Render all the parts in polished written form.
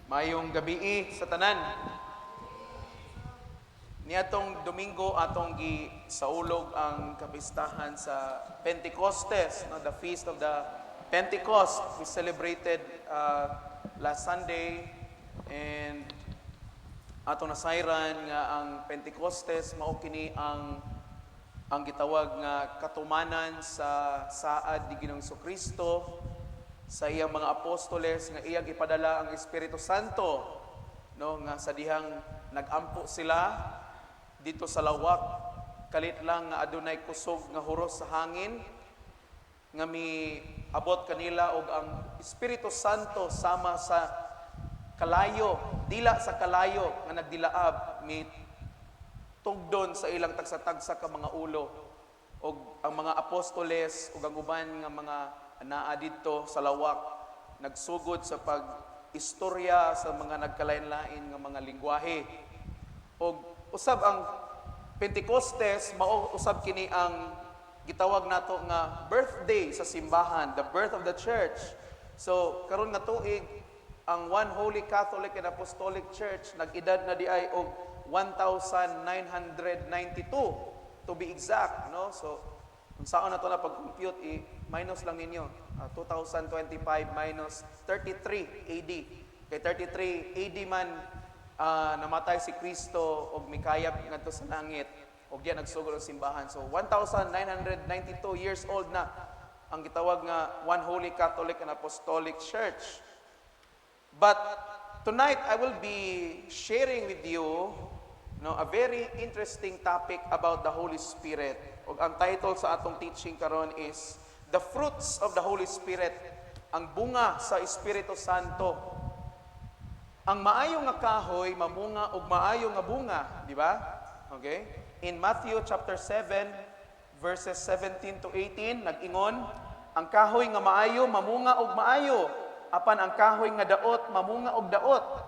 Mayong gabi sa tanan. Niadtong Domingo atong gisaulog ang kapistahan sa Pentecostes, no, the feast of the Pentecost. We celebrated last Sunday, and atong nasayran nga ang Pentecostes mao kini ang gitawag nga katumanan sa saad ni Ginoong Kristo sa iyang mga apostoles nga iyang ipadala ang Espiritu Santo, no, nga sa dihang nagampo sila dito sa lawak, kalit lang nga adunay kusog nga huros sa hangin nga miabot kanila og ang Espiritu Santo sama sa kalayo, dila sa kalayo nga nagdilaab tugdon sa ilang tagsa-tagsa ka mga ulo, og ang mga apostoles ug ang uban nga mga naa didto sa lawak nagsugod sa pag-istorya sa mga nagkalain-lain nga mga lingwahe. Og usab ang Pentecostes mao usab kini ang gitawag nato nga birthday sa simbahan, the birth of the church. So karon nga tuig ang One Holy Catholic and Apostolic Church nag-edad na diay og 1992 to be exact, no? So kung saan na to na pag-compute, minus lang ninyo, 2025 minus 33 AD. Kay 33 AD man namatay si Kristo og mikayap ngadto sa langit og diya nagsugod ang simbahan. So 1992 years old na ang gitawag nga One Holy Catholic and Apostolic Church. But tonight I will be sharing with you, a very interesting topic about the Holy Spirit. Og ang title sa atong teaching karon is The Fruits of the Holy Spirit, ang bunga sa Espiritu Santo. Ang maayo nga kahoy mamunga og maayo nga bunga, di ba? Okay? In Matthew chapter 7 verses 17 to 18 nag-ingon, ang kahoy nga maayo mamunga og maayo, apan ang kahoy nga daot mamunga og daot.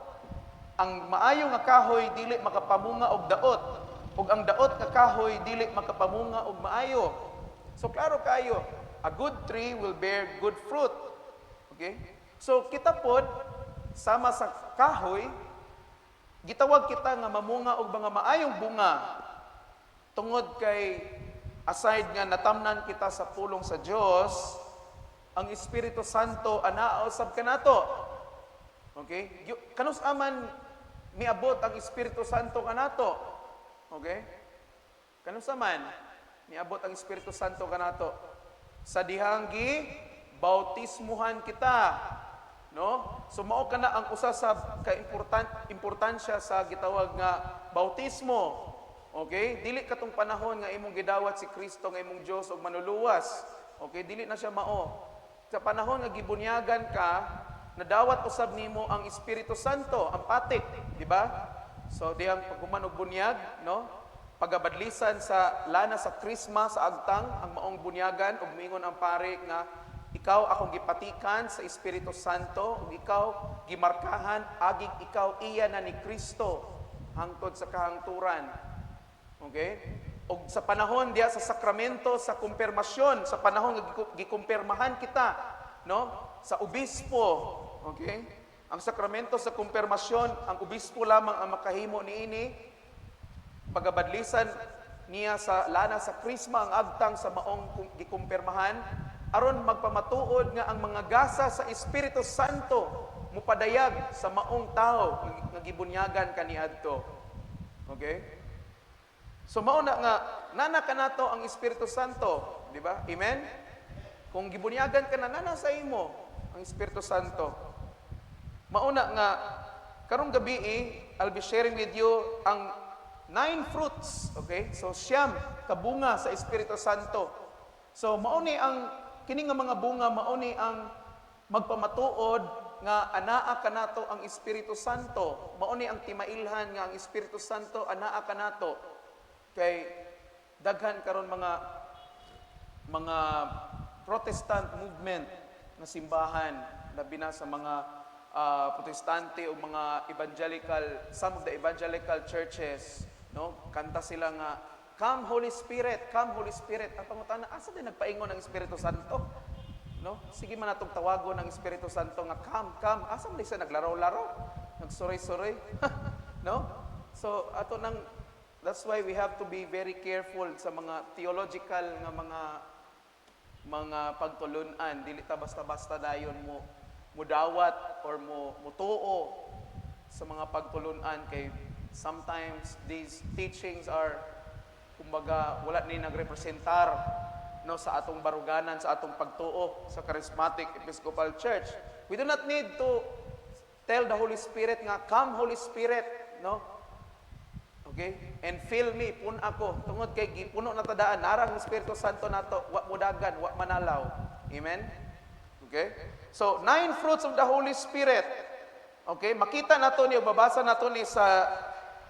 Ang maayo nga kahoy dili makapamunga og daot, ug ang daot nga kahoy dili makapamunga og maayo. So klaro kayo, a good tree will bear good fruit. Okay? So kita pod sama sa kahoy, gitawag kita nga mamunga og mga maayong bunga tungod kay aside nga natamnan kita sa pulong sa Dios, ang Espiritu Santo anaa usab kanato. Okay? Kanus aman miabot ang Espiritu Santo kanato. Okay? Kanus aman miabot ang Espiritu Santo kanato sa dihang bautismuhan kita, no? So mao kana ang usa sa importansya sa gitawag nga bautismo. Okay? Dili katong panahon nga imong gidawat si Kristo nga imong Dios og manuluwas. Okay? Dili na siya mao. Sa panahon nga gibunyagan ka, nadawat usab nimo ang Espiritu Santo, ang patik, di ba? So dihang paghuman og bunyag, no? Pagabadlisan sa lana sa krisma sa agtang ang maong bunyagan ug miingon ang pare nga ikaw akong gipatikan sa Espiritu Santo ug ikaw gimarkahan aging ikaw iya na ni Kristo hangtod sa kahangturan. Okay? Og sa panahon diya sa sakramento sa kumpirmasyon, sa panahon nga gikumpirmahan kita, no? Sa obispo, okay? Ang sakramento sa kumpirmasyon, ang obispo lamang ang makahimo niini. Pagabadlisan niya sa lana sa krisma ang agtang sa maong gikumpirmahan aron magpamatuod nga ang mga gasa sa Espiritu Santo mupadayag sa maong tao nga gibunyagan kaniadto. Okay? So mao na nga nana kanato ang Espiritu Santo, di ba? Amen. Kung gibunyagan ka na nana sa imo ang Espiritu Santo. Mao na nga karong gabi I'll be sharing with you ang 9 fruits, okay? So siyam kabunga sa Espiritu Santo. So mao ni ang kini nga mga bunga mao ni ang magpamatuod nga anaa kanato ang Espiritu Santo. Mao ni ang timailhan nga ang Espiritu Santo anaa kanato. Kay daghan karon mga Protestant movement na simbahan labi na sa mga Protestante o mga evangelical, some of the evangelical churches, no? Kanta sila nga Come Holy Spirit, come Holy Spirit. Ang pangutana, asa din nagpaingon ng Espiritu Santo? No? Sige man natong tawagon ng Espiritu Santo nga come, come. Asa man siya naglaro-laro? Nagsuray-suray. No? So ato nang that's why we have to be very careful sa mga theological nga mga pagtulunan. Dili ta basta-basta dayon mo mudawat or mo mutuo sa mga pagtulunan kay sometimes these teachings are kumbaga wala ni nagrepresentar no sa atong baruganan, sa atong pagtuo sa Charismatic Episcopal Church. We do not need to tell the Holy Spirit nga, come Holy Spirit, no? Okay? And fill me, pun ako. Tungod kay gipuno na tadaan, narang Espiritu Santo nato, wa mudagan, wa manalaw. Amen? Okay? So, 9 fruits of the Holy Spirit. Okay? Makita nato ni, babasa nato ni sa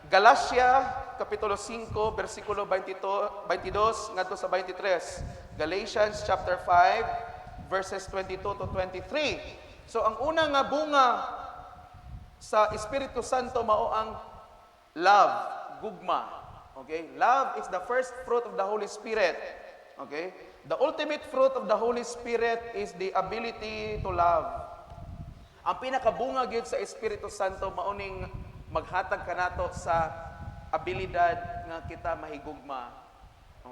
Galatia, Kapitulo 5, versikulo 22 ngadto sa 23. Galatians chapter 5, verses 22 to 23. So, ang una nga bunga sa Espiritu Santo mao ang love, gugma. Okay? Love is the first fruit of the Holy Spirit. Okay? The ultimate fruit of the Holy Spirit is the ability to love. Ang pinakabunga gyud sa Espiritu Santo mao ning maghatag kanato sa abilidad nga kita mahigugma.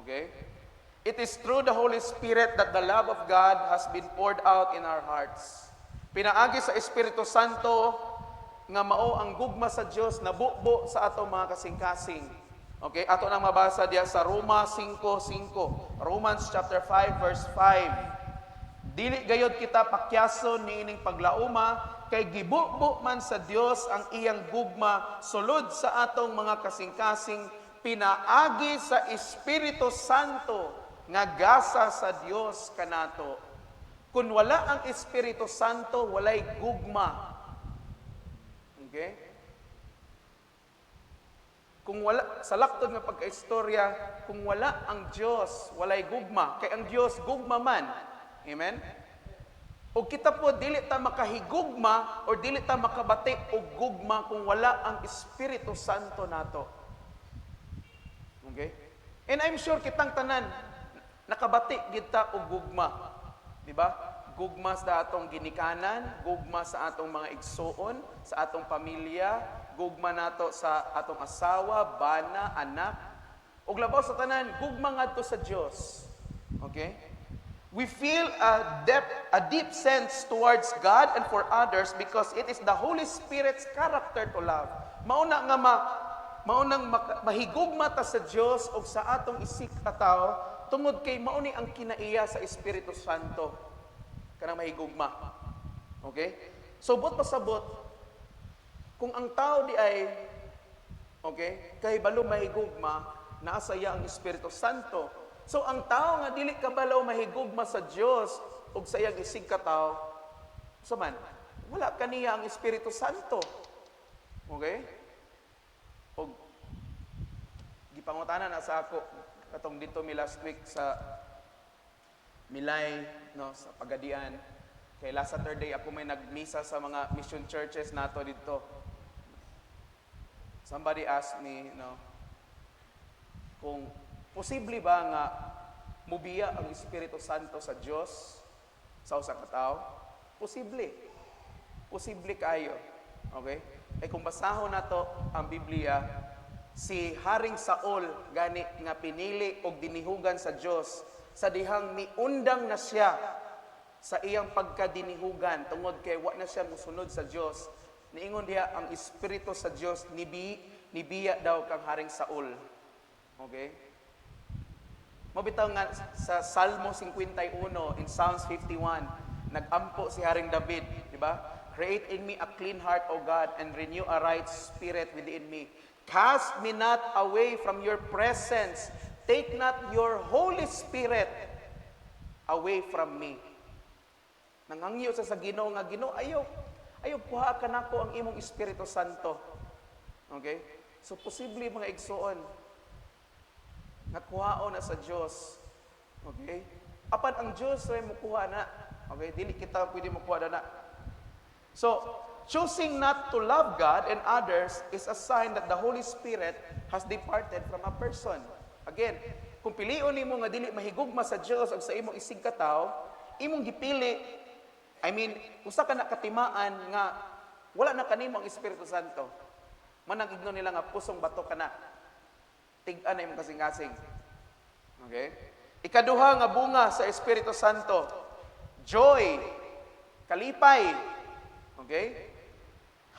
Okay? It is through the Holy Spirit that the love of God has been poured out in our hearts. Pinaagi sa Espiritu Santo nga mao ang gugma sa Dios na bubo sa atong mga kasing-kasing. Okay, ato nang mabasa diya sa Roma 5:5. Romans chapter 5 verse 5. Dili gayud kita pakyason niining paglauma kay gibubo man sa Dios ang iyang gugma sulod sa atong mga kasing-kasing pinaagi sa Espiritu Santo nga gasa sa Dios kanato. Kung wala ang Espiritu Santo, walay gugma. Okay? Kung wala, sa laktod nga pagkaistorya, kung wala ang Diyos, walay gugma. Kay ang Diyos, gugma man. Amen? O kita po, dili ta makahigugma o dili ta makabati o gugma kung wala ang Espiritu Santo nato. Okay? And I'm sure kitang tanan, nakabati kita o gugma. Diba? Gugma sa atong ginikanan, gugma sa atong mga igsoon, sa atong pamilya, gugma nato sa atong asawa, bana, anak. Ug labaw sa tanan, gugma ngadto sa Dios. Okay? We feel a deep sense towards God and for others because it is the Holy Spirit's character to love. Mauna nga maunang mahigugma ta sa Dios ug sa atong isig kataw tungod kay mauni ang kinaiya sa Espiritu Santo kanang mahigugma. Okay? So but pasabot kung ang tao di ay okay, kay balo mahigugma naa saya ang Espiritu Santo. So ang tao nga dili kabalaw mahigugma sa Dios ug sa iyang isig kataw saman wala kaniya ang Espiritu Santo. Okay? Og gipangutana na sa ako katong dito mi last week sa Milay no sa Pagadian kay last Saturday ako may nagmisa sa mga mission churches nato dito. Somebody asked me kung posible ba nga mubiya ang Espiritu Santo sa Dios sa usa ka tawo? Posible. Posible kayo. Okay? Ay kung basahon nato ang Biblia, si Haring Saul gani nga pinili og dinihugan sa Dios sa dihang miundang na siya sa iyang pagkadinihugan tungod kay wa na siya mosunod sa Dios. Niingon diha ang Espiritu sa Dios nibiya daw kang Haring Saul. Okay? Mabitaw nga sa Salmo 51 in Psalms 51, nagampo si Haring David, di ba? Create in me a clean heart, O God, and renew a right spirit within me. Cast me not away from your presence. Take not your Holy Spirit away from me. Nangangyo sa Ginoo nga Ginoo, ayaw kuha ka nako ang imong Espiritu Santo. Okay? So posible mga igsoon nga kuhaon na sa Dios. Okay? Apan ang Dios ay mukuha na. Okay? Dili kita pwede mukuha na. So, choosing not to love God and others is a sign that the Holy Spirit has departed from a person. Again, kung pilion nimo nga dili mahigugma sa Dios ug sa imong isig katawo, imong gipili, usa ka na katimaan nga wala na kanimo ang Espiritu Santo. Manang igno nila nga pusong bato ka na. Tig-an na imong kasing-kasing. Okay? Ikaduha nga bunga sa Espiritu Santo, joy, kalipay. Okay?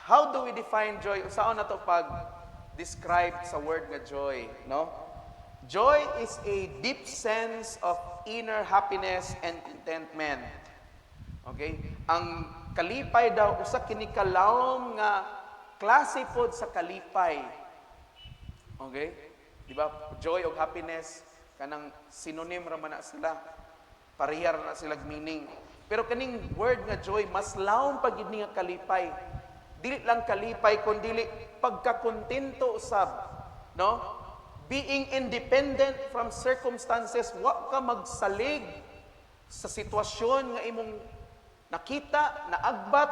How do we define joy? Saan na to pag-describe sa word nga joy? No? Joy is a deep sense of inner happiness and contentment. Okay? Ang kalipay daw, usa kini kalawom nga klase pod sa kalipay. Okay? Di ba? Joy o happiness, kanang synonym raman na sila. Parehar na sila meaning. Pero kaning word nga joy, mas lawom pag nga kalipay. Dili lang kalipay, kundi pagkakontento usab. No? Being independent from circumstances, wa ka magsalig sa sitwasyon nga imong nakita, naagbat,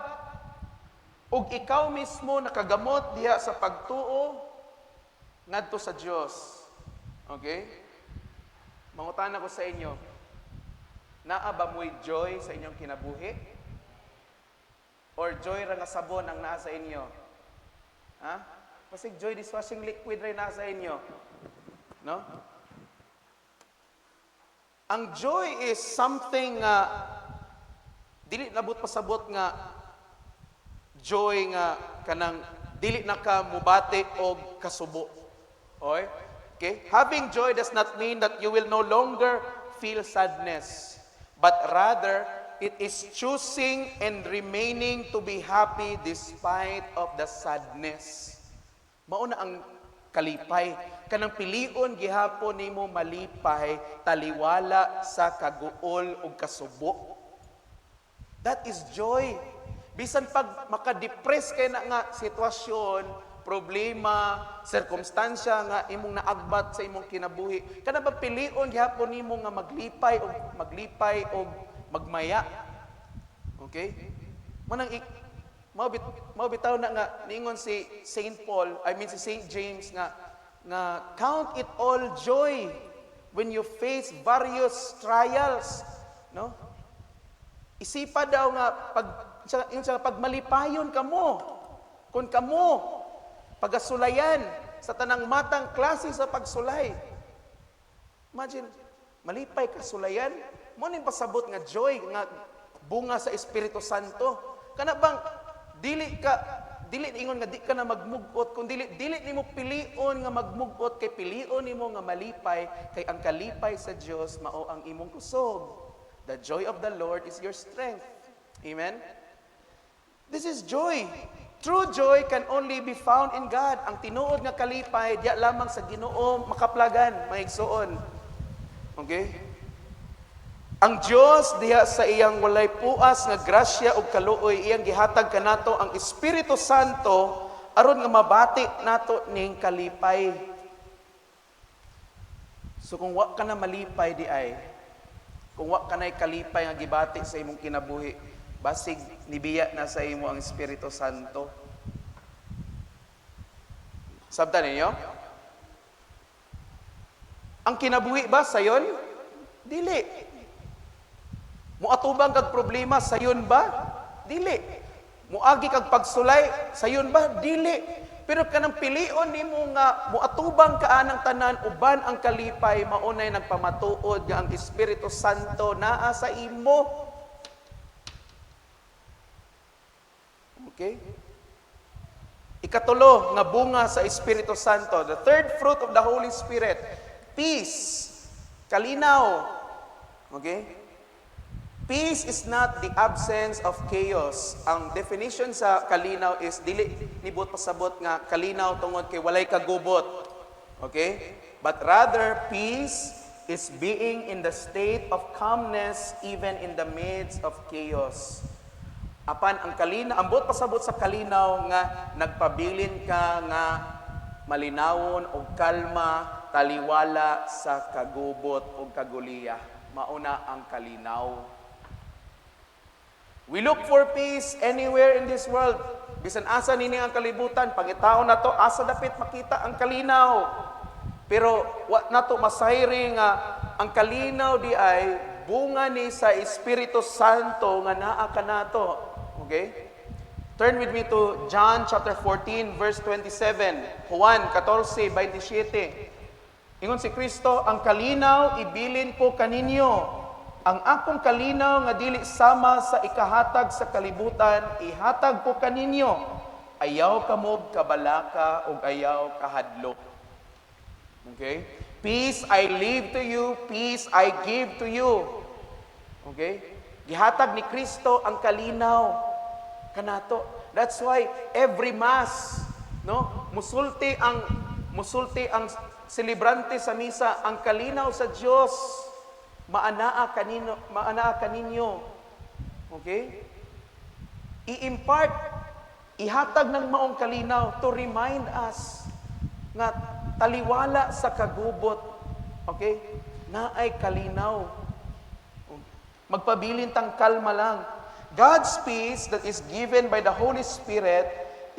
ug ikaw mismo nakagamot diha sa pagtuo ngadto sa Dios. Okay? Mangutana ko sa inyo, naa ba mo'y joy sa inyong kinabuhi? Or joy ra nga sabon ang naa sa inyo? Ha? Basig joy dishwashing liquid rin naa sa inyo. No? Ang joy is something dili nabot pasabot nga joy nga kanang dili na ka mubati og kasubo. Okay? Having joy does not mean that you will no longer feel sadness, but rather it is choosing and remaining to be happy despite of the sadness. Mao na ang kalipay. Kanang pilion gihapon nimo malipay taliwala sa kaguol ug kasubo. That is joy. Bisan pag maka-depress kay na nga sitwasyon, problema, sirkumstansya nga imong naagbat sa imong kinabuhi, kana ba pilion gihapon nimo nga maglipay o magmaya. Okay? Mao bitaw na nga niingon si Saint St. James nga count it all joy when you face various trials, no? Isipa daw nga pag malipayon kamo, kun kamo pagasulayan sa tanang matang klase sa pagsulay. Imagine, malipay ka sulayan, mo ning pasabot nga joy nga bunga sa Espiritu Santo. Kana bang dili ingon nga di ka na magmugot, kung dili nimo pilion nga magmugot, kay pilion nimo nga malipay, kay ang kalipay sa Dios mao ang imong kusog. The joy of the Lord is your strength. Amen? This is joy. True joy can only be found in God. Ang tinuod nga kalipay diya lamang sa Ginoo makaplagan, maigsoon. Okay? Ang Dios diha sa iyang walay puas nga grasya ug kaluoy, iyang gihatag kanato ang Espiritu Santo aron nga mabati nato ning kalipay. So kung wa ka na malipay di ay, kung wa ka na kalipay nga gibati sa imong kinabuhi, basig nibiya na sa imo ang Espiritu Santo. Sabtan ninyo? Ang kinabuhi ba sayon? Dili. Muatubang kag problema sayon ba? Dili. Muagi kag pagsulay sayon ba? Dili. Pero kanang pilion nimo nga muatubang ka anang tanan uban ang kalipay, maunay nagpamatuod nga ang Espiritu Santo naa sa imo. Okay? Ikatulo nga bunga sa Espiritu Santo, the third fruit of the Holy Spirit, peace, kalinaw. Okay? Peace is not the absence of chaos. Ang definition sa kalinaw is dili nibot pasabot nga kalinaw tungod kay walay kagubot. Okay? But rather peace is being in the state of calmness even in the midst of chaos. Apan ang kalinaw, ambot pasabot sa kalinaw nga nagpabilin ka nga malinawon og kalma taliwala sa kagubot og kaguliya. Mauna ang kalinaw. We look for peace anywhere in this world. Bisan asa nini ang kalibutan, pangitaw na to, asa dapit makita ang kalinaw. Pero wa nato masayri nga ang kalinaw di ay bunga ni sa Espiritu Santo nga naa kanato. Okay? Turn with me to John chapter 14 verse 27. Juan 14:27. Ingon si Kristo, ang kalinaw ibilin ko kaninyo. Ang akong kalinaw nga dili sama sa ikahatag sa kalibutan, ihatag ko kaninyo. Ayaw kamog kabalaka ug ayaw kahadlok. Okay? Peace I leave to you, peace I give to you. Okay? Gihatag ni Kristo ang kalinaw kanato. That's why every mass, no, musulti ang selebrante sa misa, ang kalinaw sa Dios maanaa kaninyo. Okay? I-impart, ihatag ng maong kalinaw to remind us nga taliwala sa kagubot. Okay? Naay kalinaw. Magpabilin tang kalma lang. God's peace that is given by the Holy Spirit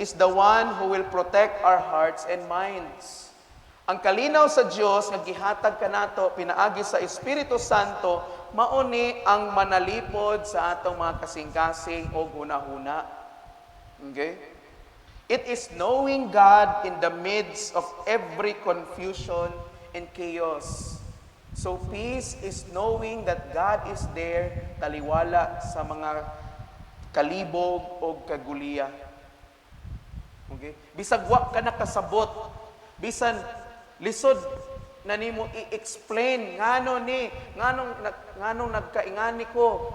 is the one who will protect our hearts and minds. Ang kalinaw sa Dios nga gihatag kanato pinaagi sa Espiritu Santo mao ni ang manalipod sa atong mga kasing-kasing o hunahuna. Okay? It is knowing God in the midst of every confusion and chaos. So peace is knowing that God is there, taliwala sa mga kalibog o kaguliya. Okay? Bisag wa ka nakasabot, bisan lisod na nimo i-explain nganong nagkaingani ko.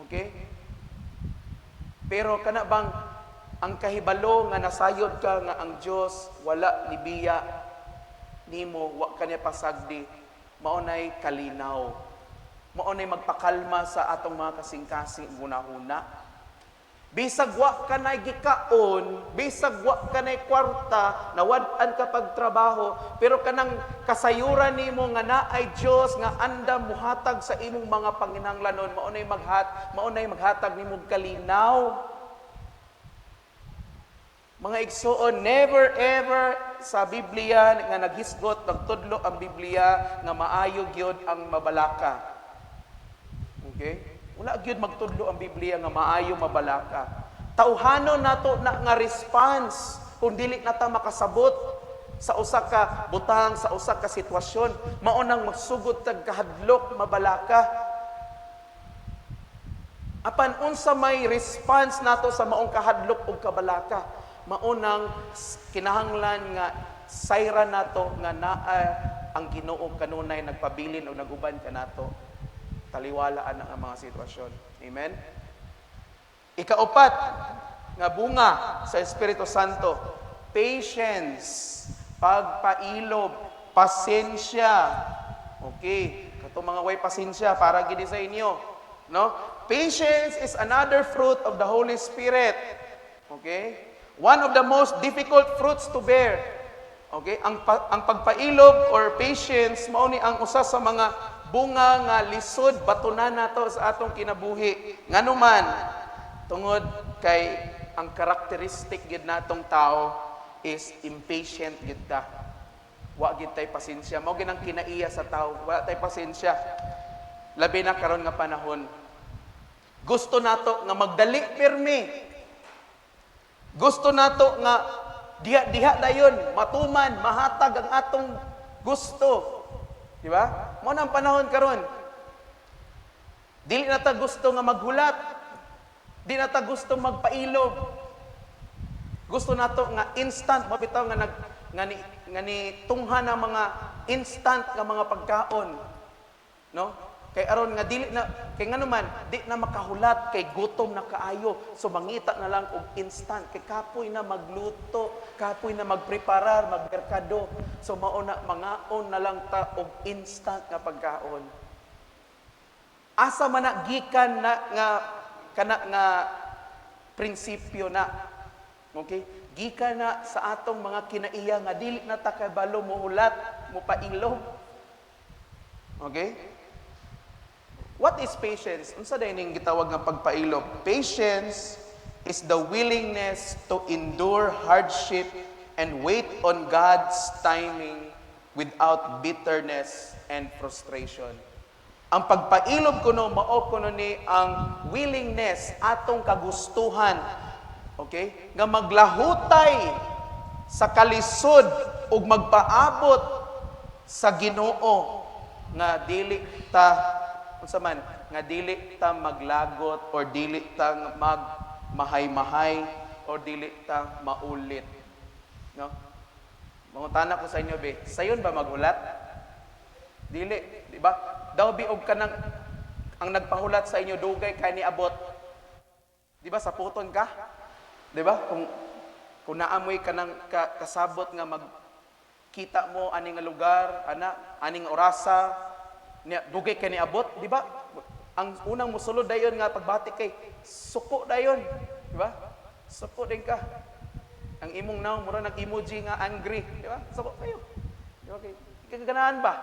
Okay? Pero kana bang ang kahibalo nga nasayod ka nga ang Dios wala libiya nimo, wa kanya pasagdi, maunay kalinaw. Maunay magpakalma sa atong mga kasing-kasing hunahuna. Bisag wa kanay gikaon, bisag wa kanay kwarta, nawad-an ka pagtrabaho, pero kanang kasayuran nimo nga naay Dios nga andam muhatag sa imong mga panginahanglanon, maunay maghatag nimo kalinaw. Mga igsoon, never ever sa Biblia nga naghisgot, nagtudlo ang Biblia nga maayo gyud ang mabalaka. Okay? Wala gyud magtudlo ang Biblia nga maayo mabalaka. Tawhanon nato na nga response kung dili nata makasabot sa usa ka butang, sa usa ka sitwasyon, mao nang magsugod tag kahadlok mabalaka. Apan unsa may response nato sa maong kahadlok ug kabalaka? Maunang kinahanglan nga sayra nato nga naa ang Ginoo kanunay nagpabilin o naguban kanato, taliwalaan ang mga sitwasyon. Amen. Ikaapat nga bunga sa Espiritu Santo, patience, pagpailob, pasensya. Okay, kato mga way pasensya para gid sa inyo, no? Patience is another fruit of the Holy Spirit. Okay? One of the most difficult fruits to bear. Okay? Ang pagpailob or patience mao ni ang usa sa mga bunga nga lisod batunan nato sa atong kinabuhi. Nganuman tungod kay ang characteristic gid natong tao is impatient gid ta. Wa gid tay pasensya. Mao ginang kinaiya sa tao, wala tay pasensya. Labi na karon nga panahon. Gusto nato nga magdali pirmi. Gusto nato nga diha dayon matuman, mahatag ang atong gusto. Di ba? Mo nang panahon karon. Dili na ta gusto nga maghulat. Di na ta gusto magpailob. Gusto nato nga instant, mabitaw nga ni tunghan ang mga instant nga mga pagkaon. No? Kay aron nga dili na kay nganuman di na makahulat kay gutom na kaayo, so mangita na lang og instant kay kapoy na magluto, kapoy na magpreparar, magmerkado, so mauna mangaon na lang ta og instant nga pagkaon. Asa man na gikan na nga kana nga prinsipyo na, okay, gikan na sa atong mga kinaiya nga dili na ta kabalo mohulat, mopailog. Okay? What is patience? Unsa day ning gitawag nga pagpailob? Patience is the willingness to endure hardship and wait on God's timing without bitterness and frustration. Ang pagpailob kuno mao kuno ni ang willingness, atong kagustuhan Okay? Nga maglahutay sa kalisod ug magpaabot sa Ginoo nga dili ta unsa man nga dili ta maglagot or dili ta magmahay-mahay or dili ta maulit. No? Mangutana ko sa inyo be, sayon ba magulat? Dili, di ba? Daw biog ka nang ang nagpahulat sa inyo dugay kay niabot. Di ba sa puton ka? Di ba? Kung naamoy ka nang kasabot nga magkita mo aning nga lugar, aning orasa, dugay kay niabot, di ba? Ang unang musulod dayon nga pagbati kay suko dayon, di ba? Suko din ka. Ang imong now mura nag-emoji nga angry, di ba? Suko kayo. Di ba? Kaganahan ba?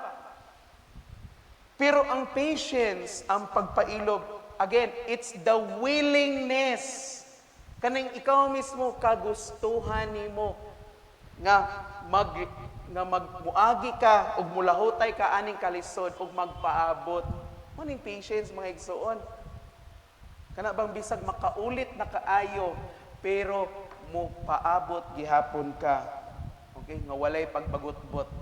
Pero ang patience, ang pagpailob, again, it's the willingness. Kaning ikaw mismo kagustuhan nimo nga magmuagi ka ug mulahutay ka aning kalisod ug magpaabot. Maning patience mga igsoon. Kana bang bisag makaulit na kaayo pero mo paabot gihapon ka. Okay, nga walay pagbagutbot.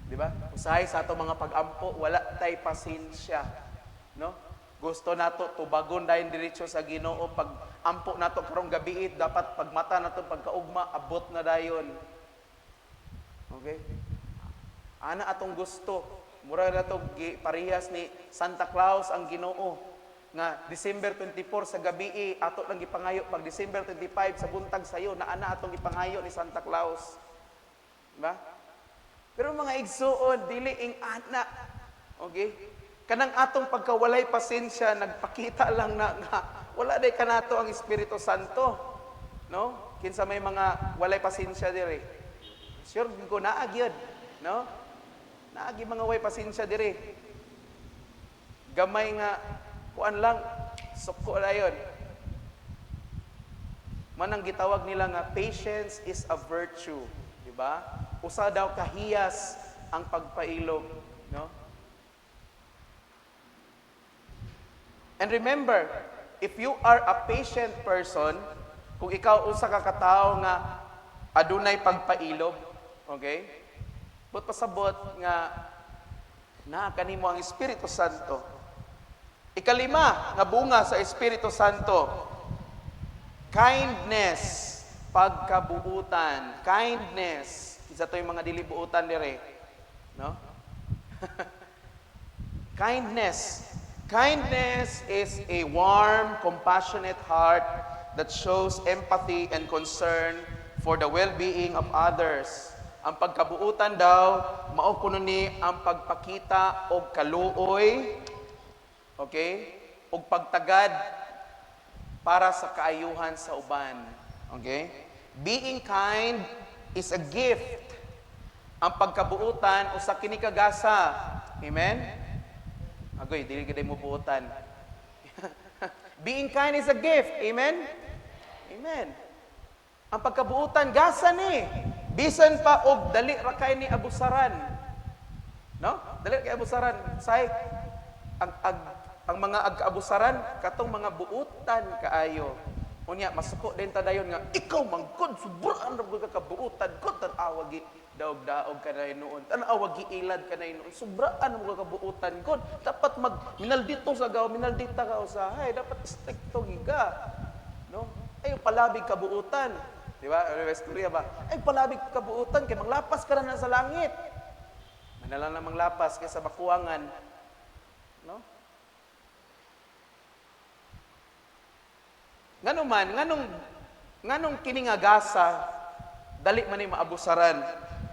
Di ba? Usahay sa ato mga pag-ampo, wala tay pasensya. No? Gusto nato tubagon dayon diretso sa Ginoo pag ampo nato karong gabi dapat pagmata nato pagkaugma abot na dayon. Okay? Ana atong gusto. Mura na to parehas ni Santa Claus ang Ginoo nga December 24 sa gabi ato lang gipangayo pag December 25 sa buntag sayo na ana atong gipangayo ni Santa Claus. Diba? Pero mga igsuon dili ing ana. Okay? Kanang atong pagkawalay pasensya nagpakita lang na wala day kanato ang Espiritu Santo. No? Kinsa may mga walay pasensya dire. Sure ko naa gyud, no? Naagi mga way pasensya dire. Gamay nga kuan lang suko dayon. Manang gitawag nila nga patience is a virtue, di ba? Usa daw kahiyas ang pagpailog, no? And remember, if you are a patient person, kung ikaw usa ka katao nga adunay pagpailog, okay? But pasabot nga naa kanimo ang Espiritu Santo. Ikalima nga bunga sa Espiritu Santo, kindness, pagkabuutan, kindness. Isa to yung mga dilibuutan dire, no? Kindness. Kindness is a warm, compassionate heart that shows empathy and concern for the well-being of others. Ang pagkabuutan daw, mao kuno ni ang pagpakita og kaluoy, okay? Og pagtagad para sa kaayuhan sa uban. Okay? Being kind is a gift. Ang pagkabuutan usa kini kagasa. Amen? Agoy, dili gid mo buutan. Being kind is a gift. Amen? Amen. Ang pagkabuutan gasa ni. Bisan pa og dali ra kay ni abusaran. No? Dali kay abusaran. Say ang mga ag-abusaran katong mga buutan kaayo. Unya masuko din ta dayon nga ikaw mangkod subraan ra ka kabuutan kod tan-awa gi daog-daog ka na noon. Tan-awa gi ilad ka na noon. Subraan mo ka kabuutan kod. Dapat minaldito sa gaw, minaldita ka usahay, dapat stricto giga. No? Ay palabig kabuutan. Di ba? Istorya ba? Ay palabig kabuutan kay manglapas ka na sa langit. Manala na manglapas kay sa bakuangan. No? Nganong kini nga gasa dali man ni maabusaran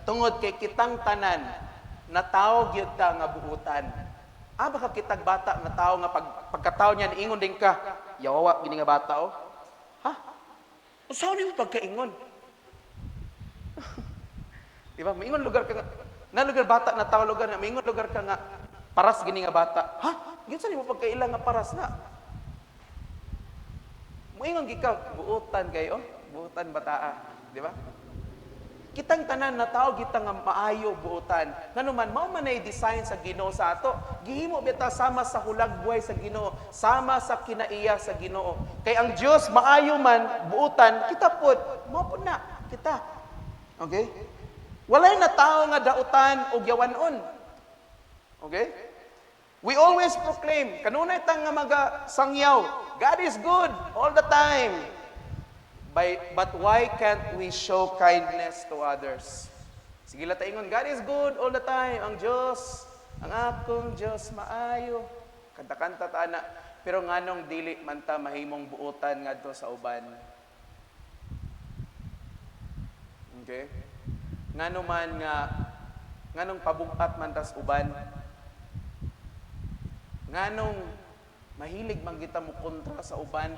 tungod kay kitang tanan na tao gyud ta nga buutan. Baka kitag bata na tao nga pagkatao niya niingon din ka, yawawa gini nga bata oh. Ha? Usaw nimo pagkaingon. Di ba? Maingon lugar ka nga na lugar bata na tao lugar na maingon lugar ka nga paras gini nga bata. Ha? Gyud sa nimo pagkailang nga paras na. Moingon gikaw buutan kayo, buutan bataa, di ba? Kitang tanan na tao kita nga maayo buutan. Nganuman mao man ay design sa Ginoo sa ato. Gihimo bitaw sama sa hulag buhay sa Ginoo, sama sa kinaiya sa Ginoo. Kay ang Dios maayo man buutan, kita pod mao pod na kita. Okay? Walay na tao nga dautan og yawanon. Okay? We always proclaim, kanunay tang nga magasangyaw, God is good all the time. But why can't we show kindness to others? Sige lang taingon, God is good all the time. Ang Diyos, ang akong Diyos, maayo. Kanta-kanta ta na. Pero nganong dili man ta mahimong buutan ngadto sa uban. Okay? Nganong pabugat man ta sa uban. Nganong mahilig man kita mo kontra sa uban.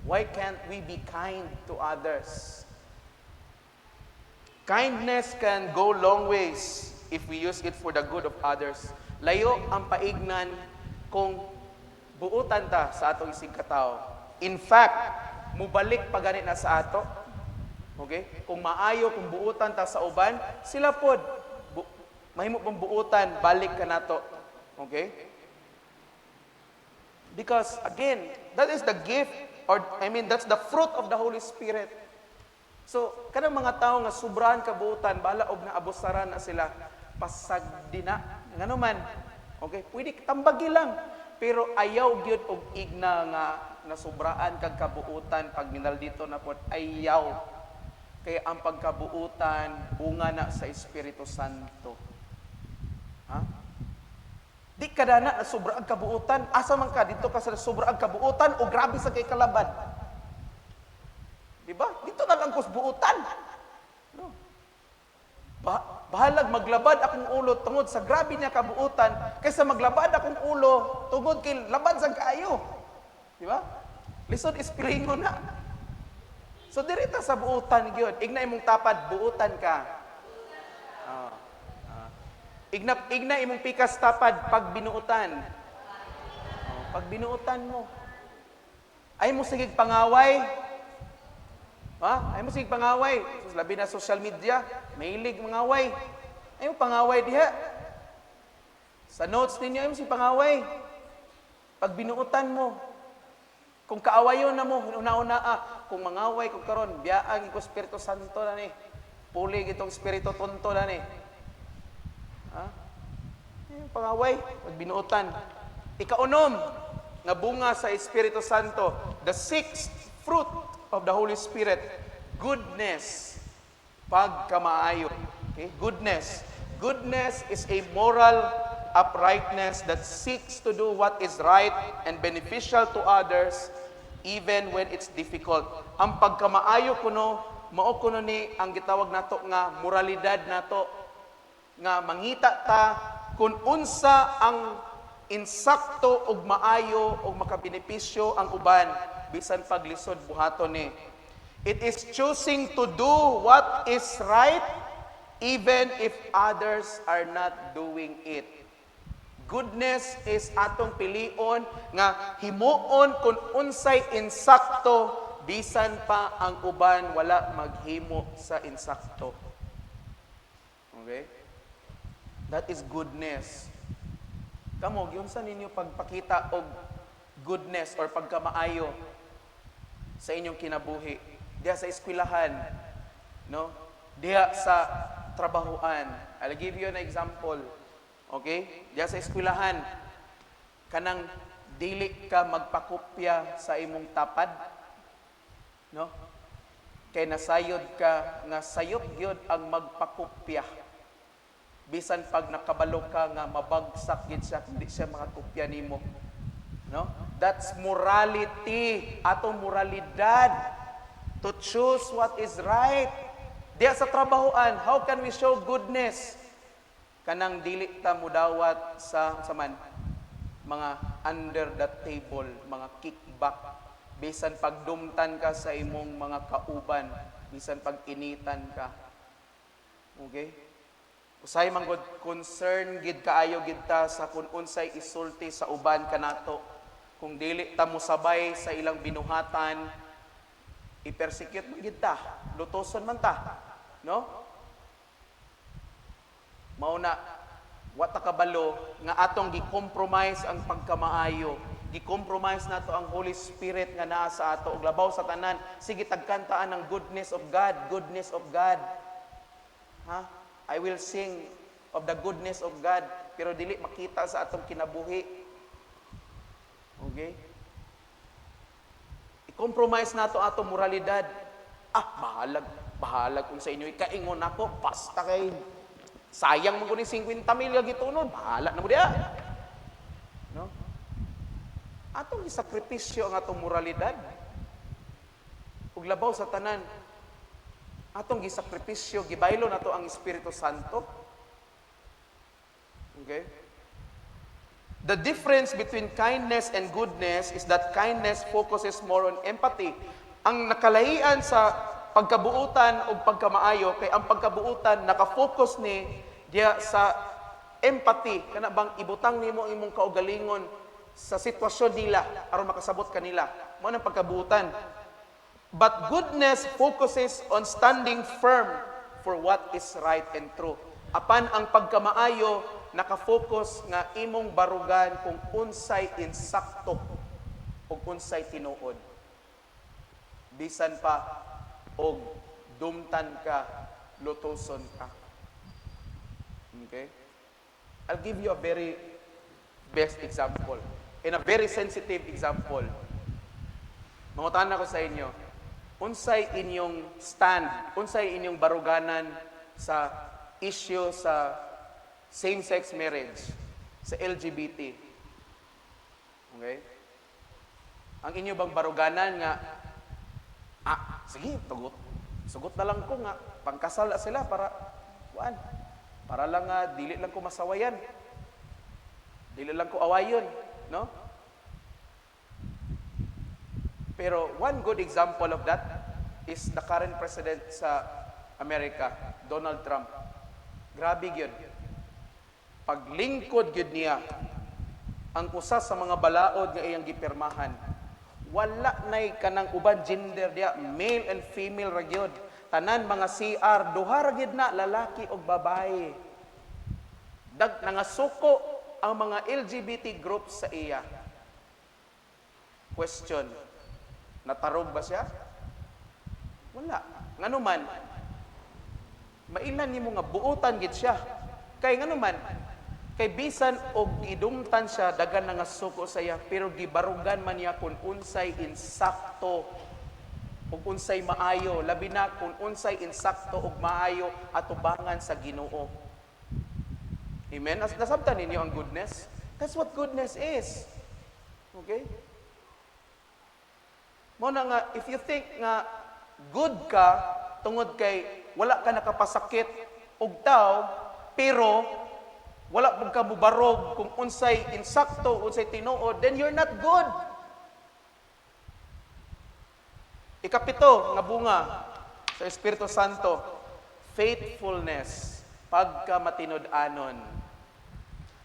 Why can't we be kind to others? Kindness can go long ways if we use it for the good of others. Layo ang paignan kung buutan ta sa atong isig katao. In fact, mubalik pa ganit na sa ato. Okay? Kung maayo, kung buutan ta sa uban, sila pod mahimo pang buutan, balik ka nato. Okay? Because again, that is the gift that's the fruit of the Holy Spirit. So, kanang mga tao nga sobrahan kabuutan, balaog na abusaran na sila, pasagdina. Ngano man, okay, pwede tambagi lang. Pero ayaw gyud og igna nga nasubraan kag kabuutan pag minaldito na pod, ayaw. Kaya ang pagkabuutan, bunga na sa Espiritu Santo. Ha? Di ka na sobra ang kabuutan. Asa man ka dito ka sa sobra ang kabuutan o grabe sa kay kalaban. Di ba? Dito na lang kus buutan. No. Bahalag maglabad akong ulo tungod sa grabe niya kabuutan kaysa maglabad akong ulo tungod kay laban sa kaayo. Di ba? Lisod ispiringo na. So dirita sa buutan gyud. Ignay mong tapad buutan ka. Igna imong pikas tapad pag binuutan. Pag binuutan mo. Ay mo sige pangaway. Ha? Ay mo sige pangaway. Labi na social media, mahilig mangaway. Ay mo pangaway diha. Sa notes ninyo ay mo sige pangaway. Pag binuutan mo. Kung kaawayon na mo, una-una kung mangaway ko karon, biyaang ko Espiritu Santo na ni. Pulig itong Espiritu Tonto na ni. Ha? Pangaway, pag binuutan. Ikaunom, nga bunga sa Espiritu Santo, the sixth fruit of the Holy Spirit, goodness, pagkamaayo. Okay? Goodness. Goodness is a moral uprightness that seeks to do what is right and beneficial to others even when it's difficult. Ang pagkamaayo kuno, mao kuno ni ang gitawag nato nga moralidad nato, nga mangita ta kung unsa ang insakto ug maayo ug makabenepisyo ang uban bisan paglisod buhaton ni. It is choosing to do what is right even if others are not doing it. Goodness is atong pilion nga himuon kung unsay insakto bisan pa ang uban wala maghimo sa insakto. Okay? That is goodness. Kamo, giunsa ninyo pagpakita og goodness or pagkamaayo sa inyong kinabuhi? Diha sa eskwelahan, no? Diha sa trabahuan. I'll give you an example. Okay? Diha sa eskwelahan, kanang dili ka magpakopya sa imong tapad, no? Kay nasayod ka nga sayop gyud ang magpakopya. Bisan pag nakabalo ka nga mabagsak gid siya kundi siya makakopya nimo. No? That's morality, atong moralidad to choose what is right. Diya sa trabahoan, how can we show goodness? Kanang dili ta mudawat sa man mga under the table, mga kickback. Bisan pagdumtan ka sa imong mga kauban, bisan pag initan ka. Okay? Usay man gud concern gid kaayo gid ta sa kun unsay isulti sa uban kanato. Kung dili ta mo sabay sa ilang binuhatan, i-persecute man gid ta, lutoson man ta, no? Mao na wa ta kabalo nga atong gi-compromise ang pagkamaayo. Gi-compromise nato ang Holy Spirit nga naa sa ato ug labaw sa tanan. Sige tagkantaan ang goodness of God, goodness of God. Ha? I will sing of the goodness of God, pero dili makita sa atong kinabuhi. Okay? I-compromise nato atong moralidad. Bahalag kung sa inyo ikaingon nako, basta kay sayang mo ko ni 50 milya gitunod, bahala na mo diya. No? Atong isakripisyo ang atong moralidad. Ug labaw sa tanan, atong gisakripisyo, gibaylo nato ang Espiritu Santo. Okay? The difference between kindness and goodness is that kindness focuses more on empathy. Ang nakalahian sa pagkabuutan o pagkamaayo, kay ang pagkabuutan nakafocus ni diya sa empathy, kana bang ibutang nimo imong kaugalingon sa sitwasyon nila aron makasabot kanila. Mao nang pagkabuutan. But goodness focuses on standing firm for what is right and true. Apan ang pagkamaayo nakafocus nga imong barugan kung unsay insakto ug unsay tinuod. Bisan pa og dumtan ka, lutoson ka. Okay? I'll give you a very best example. And a very sensitive example. Mangutan ako sa inyo, unsay inyong stand, unsay inyong baruganan sa issue sa same-sex marriage, sa LGBT. Okay? Ang inyo bang baruganan nga, sige, sugot na lang ko nga, pangkasal na sila para lang dili lang ko masawayan. Dili lang ko awayon, no? Pero one good example of that is the current president sa Amerika, Donald Trump. Grabe gyud. Paglingkod gyud niya ang usa sa mga balaod nga iyang gipirmahan. Wala nay kanang uban gender diya, male and female ra gyud. Tanan mga CR, duha ra gyud na lalaki ug babae. Nangasuko ang mga LGBT groups sa iya. Question, natarog ba siya? Wala. Nganuman, mailan nimo nga buutan gid siya. Kay nganuman, kay bisan og idungtan siya dagan nga suko sa iya, pero gibarugan man niya kung unsay insakto ug unsay maayo, labi na kung unsay insakto ug maayo atubangan sa Ginoo. Amen? Nasabtan ninyo ang goodness? That's what goodness is. Okay? Mo na nga, if you think nga good ka, tungod kay wala ka nakapasakit og tao, pero wala pag ka mubarog kung unsay insakto, unsay tinuod, then you're not good. Ikapito nga bunga sa Espiritu Santo, faithfulness, pagkamatinud-anon.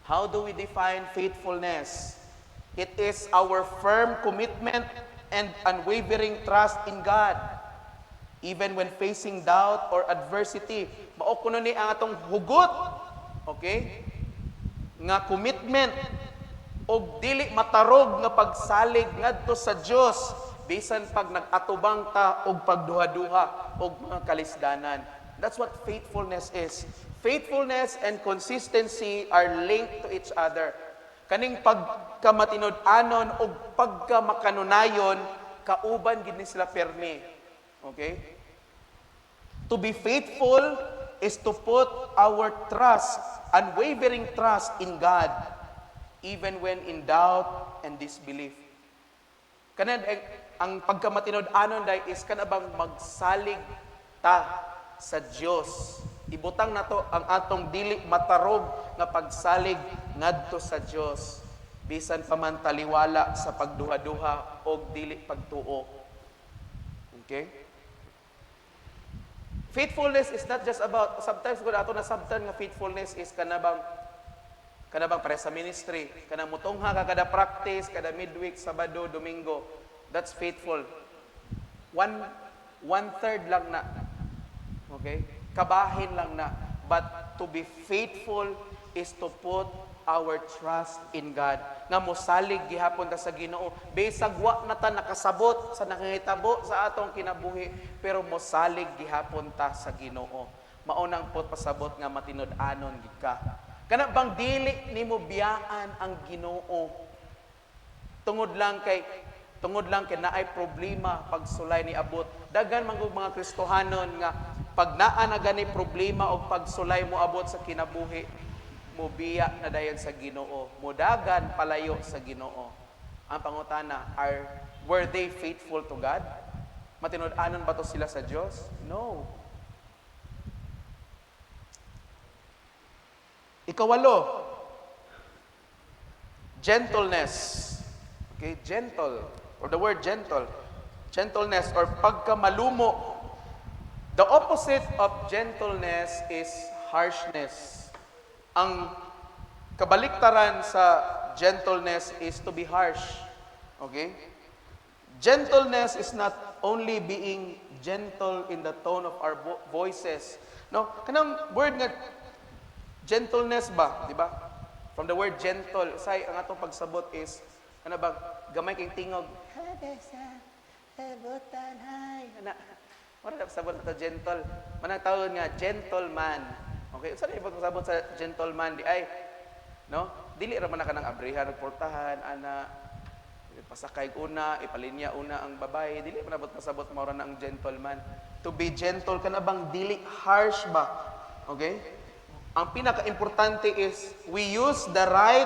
How do we define faithfulness? It is our firm commitment and unwavering trust in God, even when facing doubt or adversity. Mao kuno ni ang atong hugot, okay? Nga commitment og dili matarog nga pagsalig ngadto sa Dios bisan pag nag-atubang ta og pagduha-duha og mga kalisdanan. That's what faithfulness is. Faithfulness and consistency are linked to each other. Kaning pagkamatinud-anon o pagkamakanunayon, kauban gid ni sila permi. Okay? To be faithful is to put our trust, unwavering trust in God, even when in doubt and disbelief. Kanan ang pagkamatinud-anon dai is kanabang magsalig ta sa Dios. Ibutang nato ang atong dili matarog nga pagsalig ngadto sa Dios bisan pa man taliwala sa pagduha-duha o dili pagtuo. Okay? Faithfulness is not just about, sometimes kung ato nasabtan nga faithfulness is kanabang para sa ministry, kanang mutungha ka kada practice, kada midweek, Sabado, Domingo. That's faithful. 1/3 lang na. Okay? Kabahin lang na. But to be faithful is to put our trust in God. Nga mosalig gihapon ta sa Ginoo. Bisag wa na ta nakasabot sa nakahitabo sa atong kinabuhi, pero mosalig gihapon ta sa Ginoo. Maunang pot pasabot nga matinud-anon gid ka. Kana bang dili nimo biyaan ang Ginoo? Tungod lang kay naay problema pag sulay ni abot. Dagan man og mga Kristohanon nga pag naa na gani problema o pag sulay mo abot sa kinabuhi, mobiya na dayon sa Ginoo. Modagan palayo sa Ginoo. Ang pangutana, were they faithful to God? Matinud-anon ba to sila sa Dios? No. Ikawalo, gentleness. Okay, gentle. Or the word gentle. Gentleness or pagkamalumo. The opposite of gentleness is harshness. Ang kabaliktaran sa gentleness is to be harsh. Okay? Gentleness is not only being gentle in the tone of our voices. No, kanang word nga gentleness ba, di ba? From the word gentle, say ang atong pagsabot is ano ba, gamay kay tingog. Wala na sabot na gentle. Manang tawag nga gentleman. Okay, unsa na pagsabot sa gentleman di ay no? Dili ra man ka nang abrihan ug portahan ana pasakay una, ipalinya una ang babae, dili man abot pasabot mao ra na ang gentleman. To be gentle kana bang dili harsh ba? Okay? Ang pinaka-importante is we use the right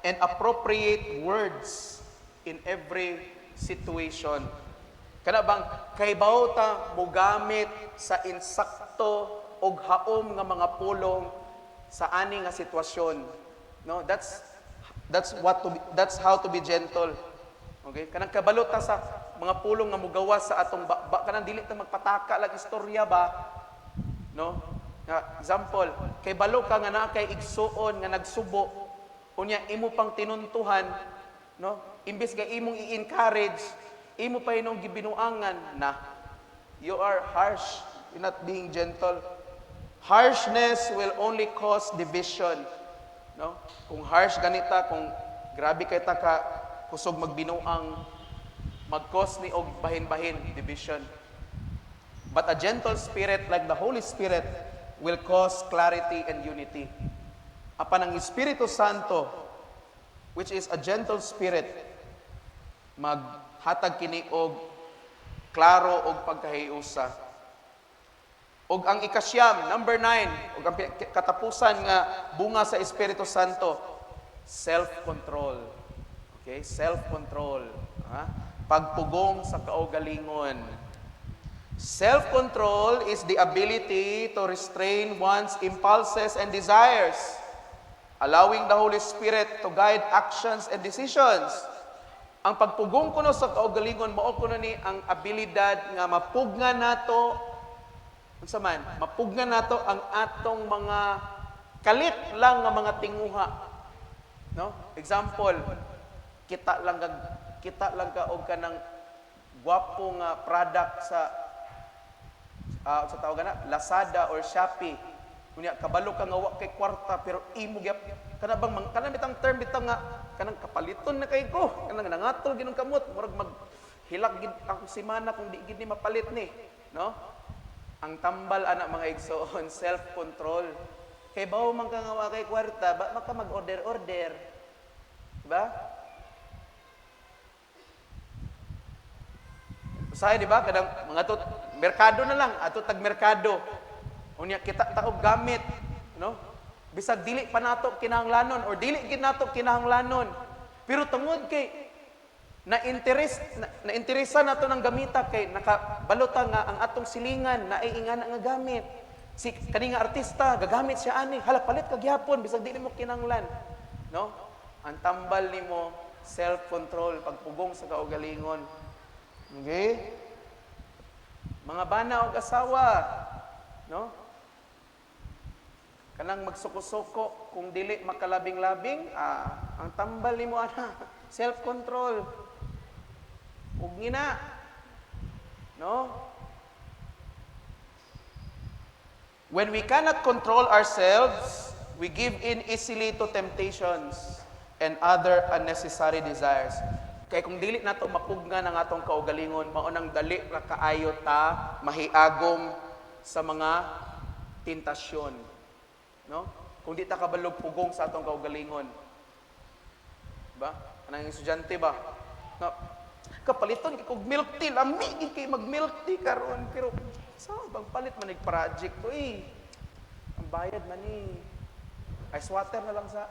and appropriate words in every situation. Kana bang kaybaw ta mogamit sa insakto og haom nga mga pulong sa ani nga sitwasyon. No, that's how to be gentle. Okay? Kanang kabalot ta sa mga pulong nga mogawas sa atong kanang dili ta magpataka lag istorya ba? No? Example, kay balo ka nga na kay igsuon nga nagsubo, unya imo pang tinuntuhan, no? Imbes nga imong i-encourage, imo pa inong gibinuangan na you are harsh, you're not being gentle. Harshness will only cause division, no? Kung harsh ganita, kung grabe kay ta ka kusog magbinuang, mag-cause ni og bahin-bahin, division. But a gentle spirit like the Holy Spirit will cause clarity and unity. Apan ang Espiritu Santo, which is a gentle spirit, maghatag kini og klaro og pagkahiusa. Og ang ikasyam, number 9, og ang katapusan nga bunga sa Espiritu Santo, self-control. Okay, self-control. Pagpugong sa kaugalingon. Self-control is the ability to restrain one's impulses and desires, allowing the Holy Spirit to guide actions and decisions. Ang pagpugong kuno sa kaugalingon mao kuno ni ang abilidad nga mapugna nato unsa man, mapugna nato ang atong mga kalit lang nga mga tinguha. No? Example, kita lang ka og kanang gwapo nga product sa tawag na Lazada or Shopee. Kunya kabalo ka nga wa kay kwarta pero imo gyap kana bang kana bitang term bitang nga kanang kapaliton na kay ko kanang nangatol ginon kamot murag maghilag gid ako semana kung di gid ni mapalit ni, no? Ang tambal ana mga igsoon self-control. Kay bawo man ka nga wa kay kwarta ba maka mag-order, diba? Usahay, di ba? Kadang mga to, merkado na lang, ato tag merkado. Unya kita taog gamit, no? Bisag dili pa nato kinahanglanon or dili gid nato kinahanglanon. Pero tungod kay na-interesa nato ng gamita kay nakabalota nga ang atong silingan na ingana nga gamit. Si kani nga artista gagamit siya ani, hala palit kag gyapon bisag dili mo kinahanglan, no? Ang tambal nimo self-control, pagpugong sa kaugalingon. Okay? Mga bana o asawa, no? Kanang magsuko-suko, kung dili makalabing-labing, ang tambal nimo ana, self-control. Ug ngina, No? When we cannot control ourselves, we give in easily to temptations and other unnecessary desires. Kaya kung dili nato mapugnan ang atong kaugalingon, maunang dali ra kaayo ta mahiagom sa mga tentasyon. No? Kung di ta kabalog pugong sa atong kaugalingon. Ba? Anang estudyante ba? No? Kapaliton kog milk tea, lami kay mag milk tea karon pero saan bang palit man project to ang bayad man ice water na lang sa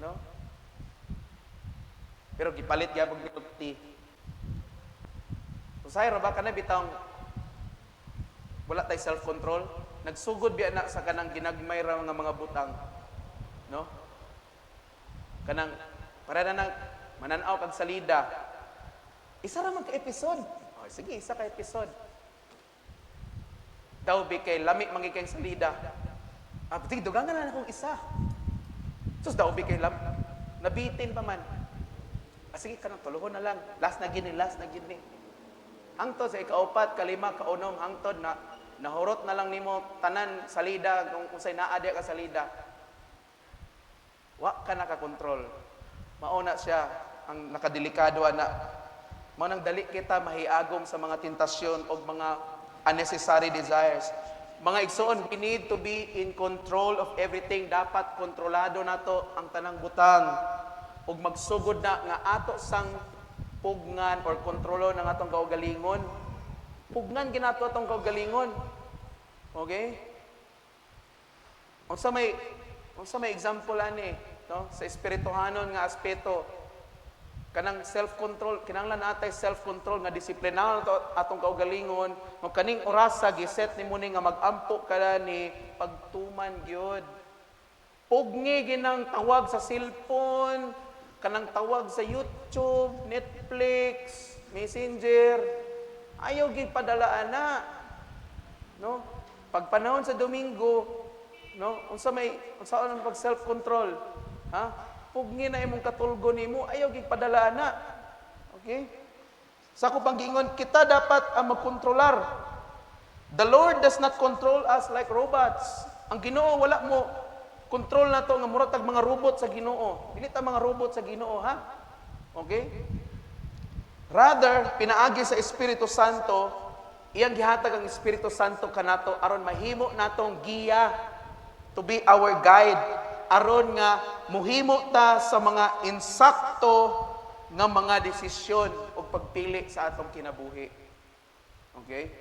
no pero gipalit gyapon milk tea. Usay ra ba kana bitang wala tay self control, nagsugod biya na sa kanang ginagmay ra nga mga butang no kanang para na mananaw kag salida. Isa ra man ka episode. Oh, sige, isa ka episode. Daw kay lami mangikay salida. Sige, dugangan na akong isa. Sus, daw kay nabitin pa man. Sige, kanang tuluhon na lang. Last na gini. Hangtod sa ikaupat, kalima, kaunom, hangtod na nahurot na lang nimo tanan salida kung usay naa ka salida. Wa ka nakakontrol. Mauna siya ang nakadelikado na manang dali kita mahiagom sa mga tentasyon o mga unnecessary desires. Mga igsoon, we need to be in control of everything. Dapat kontrolado nato ang tanang butang ug magsugod na nga ato sang pugnan or kontrolo ng atong kaugalingon. Pugnan ginato atong kaugalingon. Okay? Unsa may example ani, no? Sa espirituhanon nga aspeto kanang self-control, kinahanglan natay self-control nga disiplinahan atong kaugalingon, no kaning orasa giset nimo ni nga magampo kada ni pagtuman gyud. Pugni ginang tawag sa cellphone, kanang tawag sa YouTube, Netflix, Messenger, ayaw gid padalaan na. No? Pagpanahon sa Domingo, no? Unsa ang pag self-control? Ha? Pugni na imong katulgo nimo, ayaw gid padalaan na. Okay? Sa ko panggingon, kita dapat ang magkontrolar. The Lord does not control us like robots. Ang Ginoo wala mo control nato nga murag tag mga robot sa Ginoo. Dili ta mga robot sa Ginoo, ha? Okay? Rather, pinaagi sa Espiritu Santo, iyang gihatag ang Espiritu Santo kanato aron mahimo natong giya to be our guide. Aron nga muhimo ta sa mga insakto nga mga desisyon o pagpili sa atong kinabuhi. Okay?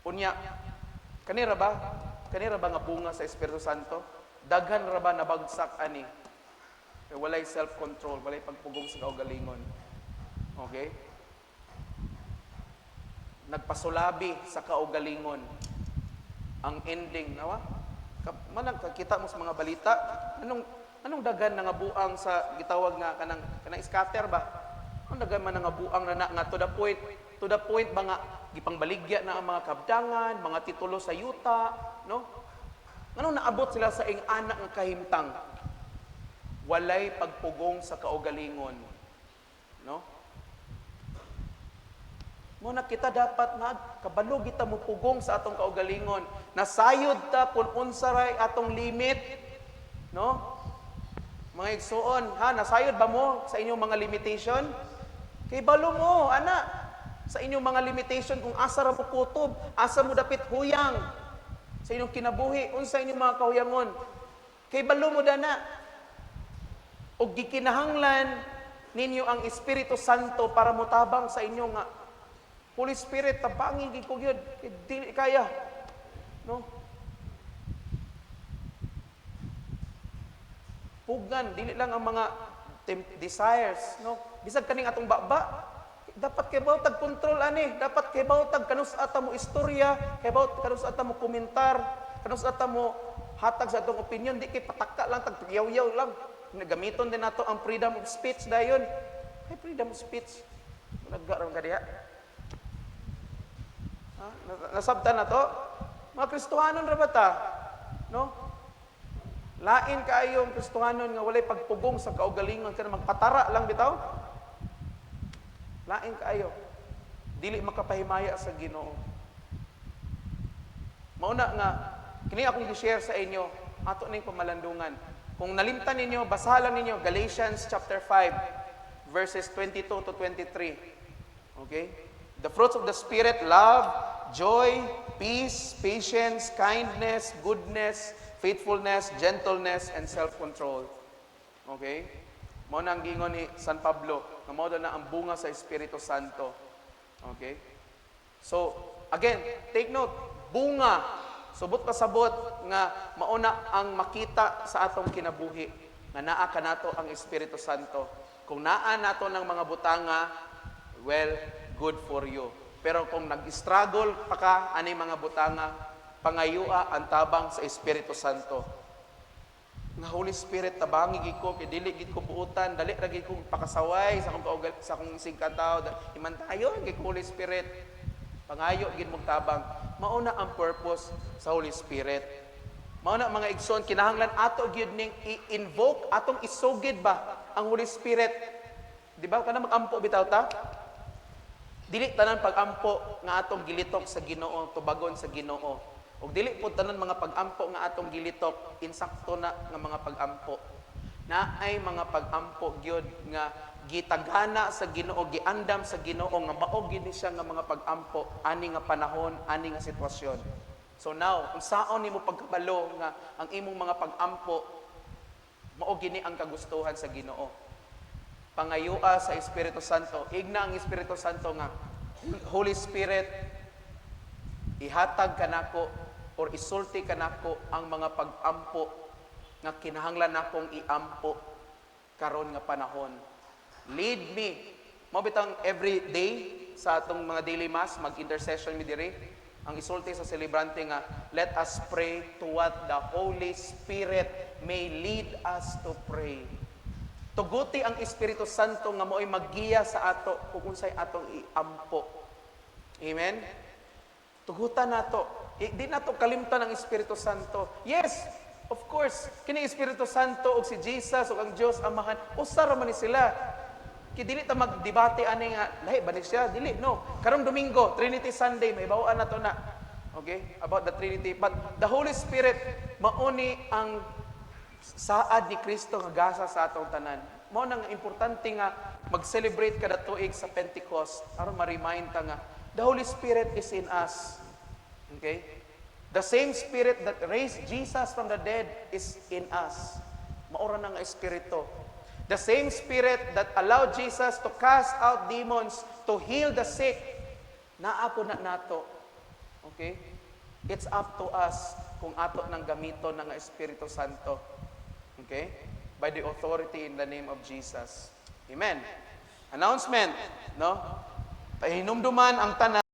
Unya, kanira ba nga bunga sa Espiritu Santo? Daghan ra ba nabagsak ani? Kay walay self-control, walay pagpugong sa kaugalingon. Okay? Nagpasulabi sa kaugalingon. Ang ending, nawa? Manang kita mo sa mga balita, anong dagan na nga buang sa gitawag nga kanang scatter ba? Anong dagan man nga buang na nga to the point ba nga gipangbaligya na ang mga kabdangan, mga titulo sa yuta, no? Anong naabot sila sa ing anak nga kahimtang? Walay pagpugong sa kaugalingon, no? Muna kita dapat kabalo kita mo pugong sa atong kaugalingon. Nasayod ta kung unsaray atong limit, no? Mga igsuon, ha, nasayod ba mo sa inyong mga limitation? Kay balo mo, ana, sa inyong mga limitation kung asa ra mo kutob, asa mo dapit huyang sa inyong kinabuhi, unsa inyong mga kahuyangon. Kay balo mo dana. Og gikinahanglan ninyo ang Espiritu Santo para motabang sa inyo nga Holy Spirit, tabangin ko yun. Dili kaya. No? Pugnan, dili lang ang mga desires. No? Bisag kaning atong baba, dapat kay bautag control ani. Dapat kay bautag kanus ata mo istorya, kay bautag kanus ata mo komentar, kanus ata mo hatag sa atong opinion, di kay pataka lang, tagyaw-yaw lang. Nagamiton din nato ang freedom of speech dayon. Ay, freedom of speech. Nagkaroon ka diha. Nasabtan na to? Mga Kristohanon ra ba ta? No? Lain kaayong Kristohanon nga walay pagpugong sa kaugalingon kana magpatara lang bitaw. Lain kaayo. Dili makapahimaya sa Ginoo. Mauna nga, kini akong gi-share sa inyo, ato ning pamalandungan. Kung nalimtan ninyo, basahan lang ninyo, Galatians chapter 5, verses 22 to 23. Okay? The fruits of the Spirit, love, joy, peace, patience, kindness, goodness, faithfulness, gentleness, and self-control. Okay? Mao na ang gingon ni San Pablo, na mao na ang bunga sa Espiritu Santo. Okay? So, again, take note, bunga. Subot pasabot nga mauna ang makita sa atong kinabuhi nga naa kanato ang Espiritu Santo. Kung naa nato ng mga butanga, well, good for you. Pero kung nag-struggle pa ka ani mga butanga, pangayua ang tabang sa Espiritu Santo. Nga Holy Spirit tabangi gid ko kay dili gid ko buutan, dali ra gid ko pakasaway sa akong kaugal sa akong isig katawo. Imantayo gid ko Holy Spirit. Pangayo gid mong tabang. Mauna ang purpose sa Holy Spirit. Mauna mga igsoon kinahanglan ato gyud ning i-invoke, atong isugid ba ang Holy Spirit. Di ba kana mag-ampo bitaw ta? Dili tanan pag-ampo nga atong gilitok sa Ginoo, tubagon sa Ginoo. Ug dili pud tanan mga pag-ampo nga atong gilitok insakto na nga mga pag-ampo. Naay mga pag-ampo gyud nga gitagana sa Ginoo, giandam sa Ginoo nga mao gid ni siya nga mga pag-ampo ani nga panahon, ani nga sitwasyon. So now, kung saon nimo pagkabalo nga ang imong mga pag-ampo mao gini ang kagustuhan sa Ginoo. Pangayua sa Espiritu Santo, igna ang Espiritu Santo nga Holy Spirit, ihatag kanako or isulti kanako ang mga pag-ampo nga kinahanglan nakong iampo karon nga panahon. Lead me. Mao bitang every day sa atong mga daily mass mag-intercession mi diri. Ang isulti sa celebrante nga let us pray to what the Holy Spirit may lead us to pray. Tuguti ang Espiritu Santo nga mo'y maggiya sa ato kung unsay atong iampo. Amen. Tugutan nato. Di nato kalimtan ang Espiritu Santo. Yes, of course, kini Espiritu Santo ug si Jesus ug ang Dios Amahan, usa ra man ni sila. Kay dili ta magdebate ani nga lahi ba ni siya? Dili, no. Karong Domingo, Trinity Sunday, may bawaan na to na. Okay? About the Trinity. But the Holy Spirit, mauni ang saad ni Kristo nga gasa sa atong tanan. Mao nang importante nga mag-celebrate kada tuig sa Pentecost aron ma-remind ta nga the Holy Spirit is in us. Okay? The same Spirit that raised Jesus from the dead is in us. Maura na nga Espiritu. The same Spirit that allowed Jesus to cast out demons, to heal the sick, naa po na nato. Okay? It's up to us kung ato nang gamito ng Espiritu Santo. Okay? By the authority in the name of Jesus. Amen. Announcement, no? Pahinumduman ang tanan